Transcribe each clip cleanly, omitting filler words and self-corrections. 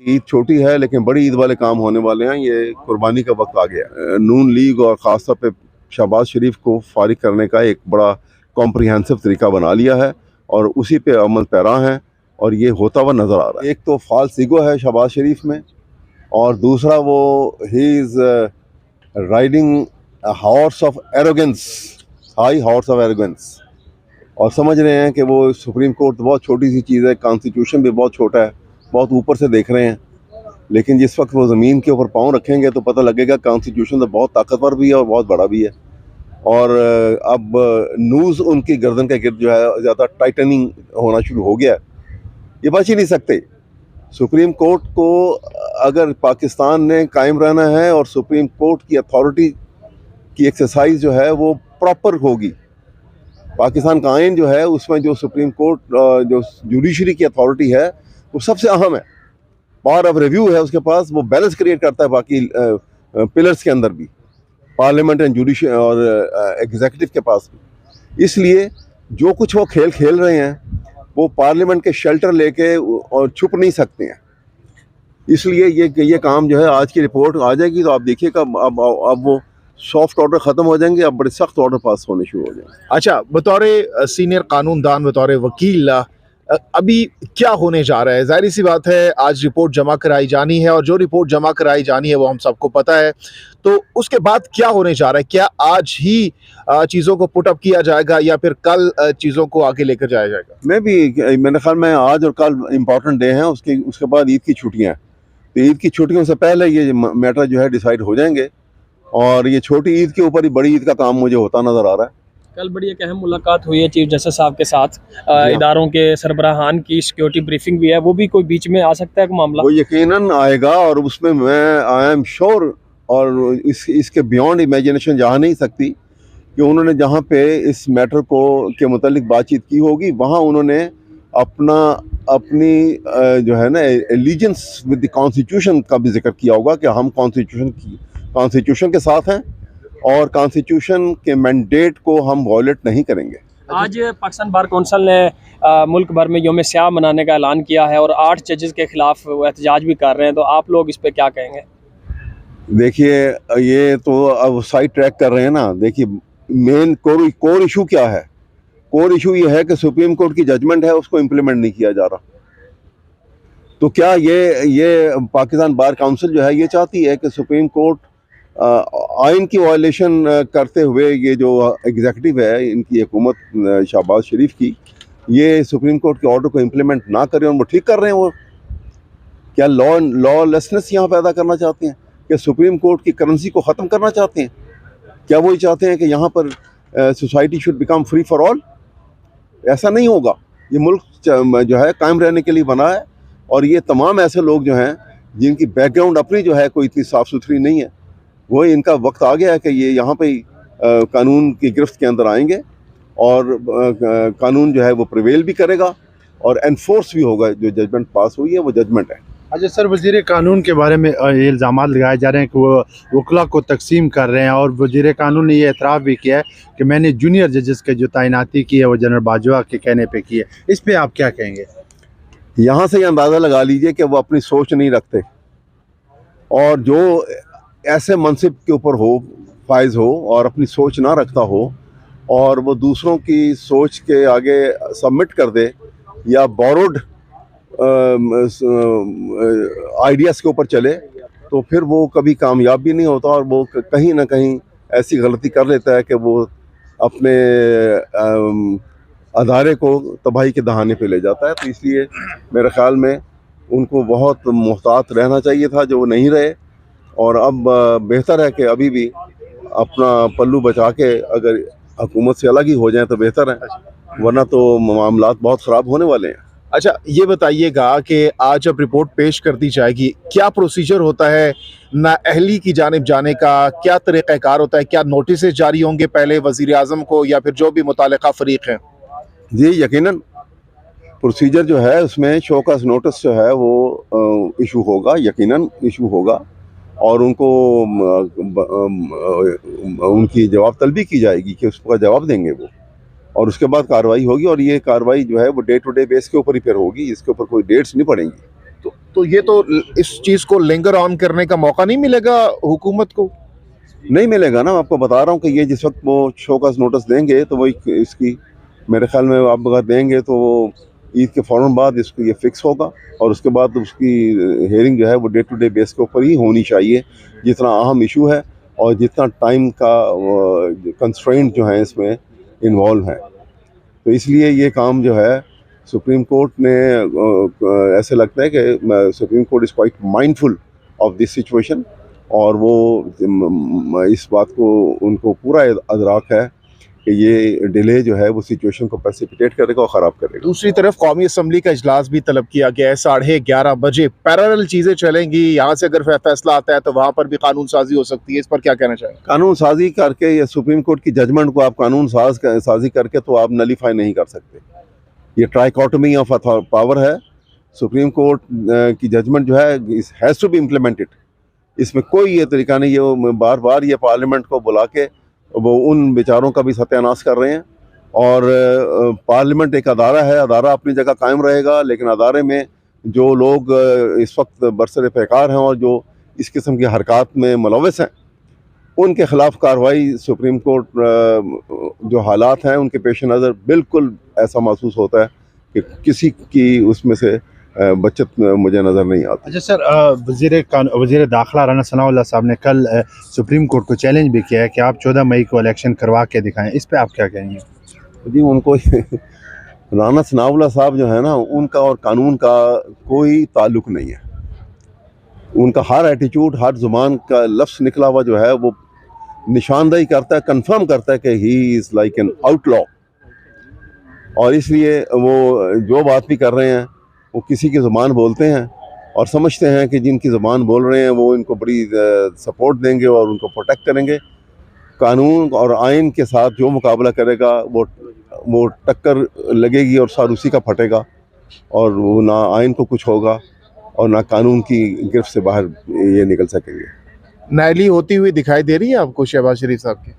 ईद छोटी है लेकिन बड़ी ईद वाले काम होने वाले हैं। ये कुर्बानी का वक्त आ गया। नून लीग और ख़ासतौर पे शहबाज शरीफ को फारिग करने का एक बड़ा कॉम्प्रिहेंसिव तरीका बना लिया है और उसी पे अमल पैरा हैं और ये होता हुआ नज़र आ रहा है। एक तो फॉल्स ईगो है शहबाज शरीफ में और दूसरा वो he is riding horse of arrogance, high horse of arrogance, और समझ रहे हैं कि वो सुप्रीम कोर्ट बहुत छोटी सी चीज़ है, कॉन्स्टिट्यूशन भी बहुत छोटा है, बहुत ऊपर से देख रहे हैं। लेकिन जिस वक्त वो ज़मीन के ऊपर पाँव रखेंगे तो पता लगेगा कॉन्स्टिट्यूशन तो बहुत ताकतवर भी है और बहुत बड़ा भी है। और अब नूज़ उनकी गर्दन के गिर्द जो है ज़्यादा टाइटनिंग होना शुरू हो गया है। ये बच ही नहीं सकते। सुप्रीम कोर्ट को अगर पाकिस्तान ने कायम रहना है और सुप्रीम कोर्ट की अथॉरिटी की एक्सरसाइज जो है वो प्रॉपर होगी, पाकिस्तान का आइन जो है उसमें जो सुप्रीम कोर्ट जो जुडिशरी की अथॉरिटी है वो सबसे अहम है, पावर ऑफ रिव्यू है उसके पास, वो बैलेंस क्रिएट करता है बाकी पिलर्स के अंदर भी, पार्लियामेंट एंड जुडिशरी और एग्जीक्यूटिव के पास भी। इसलिए जो कुछ वो खेल खेल रहे हैं वो पार्लियामेंट के शेल्टर लेके और छुप नहीं सकते हैं। इसलिए ये काम जो है, आज की रिपोर्ट आ जाएगी तो आप देखिएगा अब वो सॉफ्ट ऑर्डर ख़त्म हो जाएंगे, अब बड़े सख्त ऑर्डर पास होने शुरू हो जाएंगे। अच्छा, बतौर सीनियर कानूनदान, बतौर वकील, अभी क्या होने जा रहा है? जाहिर सी बात है आज रिपोर्ट जमा कराई जानी है और जो रिपोर्ट जमा कराई जानी है वो हम सबको पता है, तो उसके बाद क्या होने जा रहा है? क्या आज ही चीज़ों को पुट अप किया जाएगा या फिर कल चीज़ों को आगे लेकर जाया जाएगा? मेरे ख्याल में आज और कल इम्पॉर्टेंट डे हैं, उसके बाद ईद की छुट्टियाँ हैं, तो ईद की छुट्टियों से पहले ये मैटर जो है डिसाइड हो जाएंगे और ये छोटी ईद के ऊपर ही बड़ी ईद का काम मुझे होता नज़र आ रहा है। कल बड़ी एक अहम मुलाकात हुई है चीफ जस्टिस साहब के साथ, इदारों के सरबराहान की सिक्योरिटी ब्रीफिंग भी है, वो भी कोई बीच में आ सकता है मामला? वो यकीनन आएगा और उसमें मैं आई एम श्योर और इसके बियॉन्ड इमेजिनेशन जा नहीं सकती कि उन्होंने जहाँ पे इस मैटर को के मुतालिक बातचीत की होगी वहाँ उन्होंने अपनी जो है ना एलिजेंस विद द कॉन्स्टिट्यूशन का भी जिक्र किया होगा कि हम कॉन्स्टिट्यूशन के साथ हैं और कॉन्स्टिट्यूशन के मैंडेट को हम वॉयलेट नहीं करेंगे। आज पाकिस्तान बार कौंसिल ने मुल्क भर में यौम स्याह मनाने का ऐलान किया है और 8 जजेस के खिलाफ एहतजाज भी कर रहे हैं, तो आप लोग इस पे क्या कहेंगे? देखिए, ये तो अब साइड ट्रैक कर रहे हैं ना। देखिए, मेन कोर इशू क्या है? कोर इशू ये है कि सुप्रीम कोर्ट की जजमेंट है उसको इम्प्लीमेंट नहीं किया जा रहा। तो क्या ये पाकिस्तान बार काउंसिल जो है ये चाहती है कि सुप्रीम कोर्ट आइन की वायलेशन करते हुए ये जो एग्जीक्यूटिव है इनकी हुकूमत शहबाज शरीफ की, ये सुप्रीम कोर्ट के ऑर्डर को इम्प्लीमेंट ना करें और वो ठीक कर रहे हैं? वो क्या लॉलेसनेस यहाँ पैदा करना चाहते हैं? क्या सुप्रीम कोर्ट की करेंसी को ख़त्म करना चाहते हैं? क्या वो चाहते हैं कि यहाँ पर society should become free for all? ऐसा नहीं होगा। ये मुल्क जो है कायम रहने के लिए बना है और ये तमाम ऐसे लोग जो हैं जिनकी बैकग्राउंड अपनी जो है कोई इतनी साफ़ सुथरी नहीं है, वो इनका वक्त आ गया है कि ये यहाँ पे कानून की गिरफ्त के अंदर आएंगे और कानून जो है वो प्रिवेल भी करेगा और एनफोर्स भी होगा। जो जजमेंट पास हुई है वो जजमेंट है। अच्छा सर, वज़ीर कानून के बारे में ये इल्ज़ाम लगाए जा रहे हैं कि वो वकला को तकसीम कर रहे हैं और वज़ीर कानून ने ये एतराफ़ भी किया है कि मैंने जूनियर जजेस के जो तैनाती की है वो जनरल बाजवा के कहने पे की है। इस पर आप क्या कहेंगे? यहाँ से ये अंदाज़ा लगा लीजिए कि वो अपनी सोच नहीं रखते और जो ऐसे मनसिब के ऊपर हो, फाइज हो और अपनी सोच ना रखता हो और वो दूसरों की सोच के आगे सबमिट कर दे या बोरोड आइडियाज़ के ऊपर चले, तो फिर वो कभी कामयाब भी नहीं होता और वो कहीं ना कहीं ऐसी गलती कर लेता है कि वो अपने अदारे को तबाही के दहाने पे ले जाता है। तो इसलिए मेरे ख़्याल में उनको बहुत मुहतात रहना चाहिए था, जो वो नहीं रहे। और अब बेहतर है कि अभी भी अपना पल्लू बचा के अगर हुकूमत से अलग ही हो जाए तो बेहतर है, वरना तो मामलात बहुत ख़राब होने वाले हैं। अच्छा, ये बताइएगा कि आज जब रिपोर्ट पेश कर दी जाएगी क्या प्रोसीजर होता है नाअहली की जानिब जाने का? क्या तरीक़ाकार होता है? क्या नोटिस जारी होंगे पहले वज़ीर आज़म को या फिर जो भी मुतालिका फ़रीक हैं? जी, यकीनन प्रोसीजर जो है उसमें शोकस नोटिस जो है वो इशू होगा, यकीनन इशू होगा और उनको उनकी जवाब तलबी की जाएगी कि उसका जवाब देंगे वो, और उसके बाद कार्रवाई होगी। और ये कार्रवाई जो है वो डे टू डे बेस के ऊपर ही फिर होगी, इसके ऊपर कोई डेट्स नहीं पड़ेंगी। तो तो ये तो इस चीज़ को लिंगर ऑन करने का मौका नहीं मिलेगा हुकूमत को? नहीं मिलेगा ना, मैं आपको बता रहा हूँ कि ये जिस वक्त वो शोकॉज नोटिस देंगे तो वो इसकी मेरे ख्याल में आप अगर देंगे तो वो ईद के फ़ौरन बाद इसको ये फिक्स होगा और उसके बाद उसकी हेयरिंग जो है वो डे टू डे बेस के ऊपर ही होनी चाहिए, जितना अहम इशू है और जितना टाइम का कंस्ट्रेंट जो है इसमें इन्वॉल्व है। तो इसलिए ये काम जो है सुप्रीम कोर्ट ने ऐसे लगता है कि supreme court is quite mindful of this situation और वो इस बात को उनको पूरा अदराक है कि ये डिले जो है वो सिचुएशन को प्रेसिपिटेट करेगा और ख़राब करेगा। दूसरी तरफ कौमी असम्बली का इजलास भी तलब किया गया है 11:30 बजे, पैरेलल चीज़ें चलेंगी। यहाँ से अगर फैसला आता है तो वहाँ पर भी कानून साजी हो सकती है, इस पर क्या कहना चाहेंगे? कानून साजी करके या सुप्रीम कोर्ट की जजमेंट को आप कानून साजी करके तो आप नलीफाई नहीं कर सकते। ये ट्राइकॉटमी ऑफ पावर है। सुप्रीम कोर्ट की जजमेंट जो है हैज़ टू बी इम्प्लीमेंटेड। इसमें कोई ये तरीका नहीं है वो बार बार ये पार्लियामेंट को बुला के वो उन बेचारों का भी सत्यानाश कर रहे हैं। और पार्लियामेंट एक अदारा है, अदारा अपनी जगह कायम रहेगा, लेकिन अदारे में जो लोग इस वक्त बरसर पैकार हैं और जो इस किस्म की हरकत में मुलव्वस हैं उनके ख़िलाफ़ कार्रवाई सुप्रीम कोर्ट जो हालात हैं उनके पेश नज़र बिल्कुल ऐसा महसूस होता है कि किसी की उसमें से बचत मुझे नज़र नहीं आती। अच्छा सर, वज़ीर दाखिला राना सनाउल्लाह साहब ने कल सुप्रीम कोर्ट को चैलेंज भी किया है कि आप 14 मई को इलेक्शन करवा के दिखाएं, इस पे आप क्या कहेंगे? जी उनको राना सनाउल्लाह साहब जो है ना, उनका और कानून का कोई ताल्लुक़ नहीं है। उनका हर एटीट्यूड, हर ज़ुबान का लफ्ज़ निकला हुआ जो है वो निशानदेही करता है, कंफर्म करता है कि he is like an outlaw. और इसलिए वो जो बात भी कर रहे हैं वो किसी की ज़ुबान बोलते हैं और समझते हैं कि जिनकी ज़ुबान बोल रहे हैं वो इनको बड़ी सपोर्ट देंगे और उनको प्रोटेक्ट करेंगे। कानून और आइन के साथ जो मुकाबला करेगा वो टक्कर लगेगी और सर उसी का फटेगा और वो ना आइन को कुछ होगा और ना कानून की गिरफ्त से बाहर ये निकल सकेंगे। नाअहली होती हुई दिखाई दे रही है आपको शहबाज शरीफ साहब की?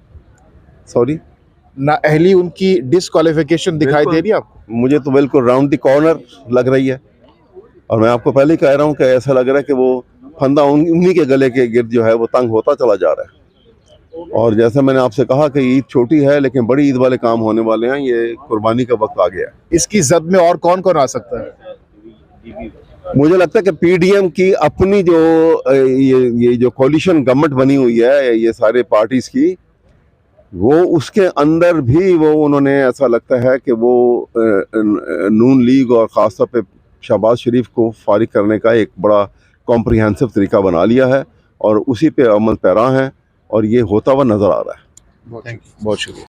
सॉरी, नाअहली उनकी डिस्क्वालिफिकेशन दिखाई दे रही है आपको? मुझे तो बिल्कुल राउंड द कॉर्नर लग रही है और मैं आपको पहले ही कह रहा हूँ कि ऐसा लग रहा है कि वो फंदा उन्हीं के गले के गिर्द जो है वो तंग होता चला जा रहा है। और जैसा मैंने आपसे कहा कि ईद छोटी है लेकिन बड़ी ईद वाले काम होने वाले हैं, ये कुर्बानी का वक्त आ गया है। इसकी जद में और कौन कौन आ सकता है? मुझे लगता है कि पीडीएम की अपनी जो ये जो कोलिशन गवर्नमेंट बनी हुई है ये सारे पार्टीज की, वो उसके अंदर भी वो उन्होंने ऐसा लगता है कि वो नून लीग और ख़ास तौर पे शहबाज शरीफ को फारिग करने का एक बड़ा कॉम्प्रिहेंसिव तरीका बना लिया है और उसी पे अमल पैरा हैं और ये होता हुआ नज़र आ रहा है। बहुत शुक्रिया।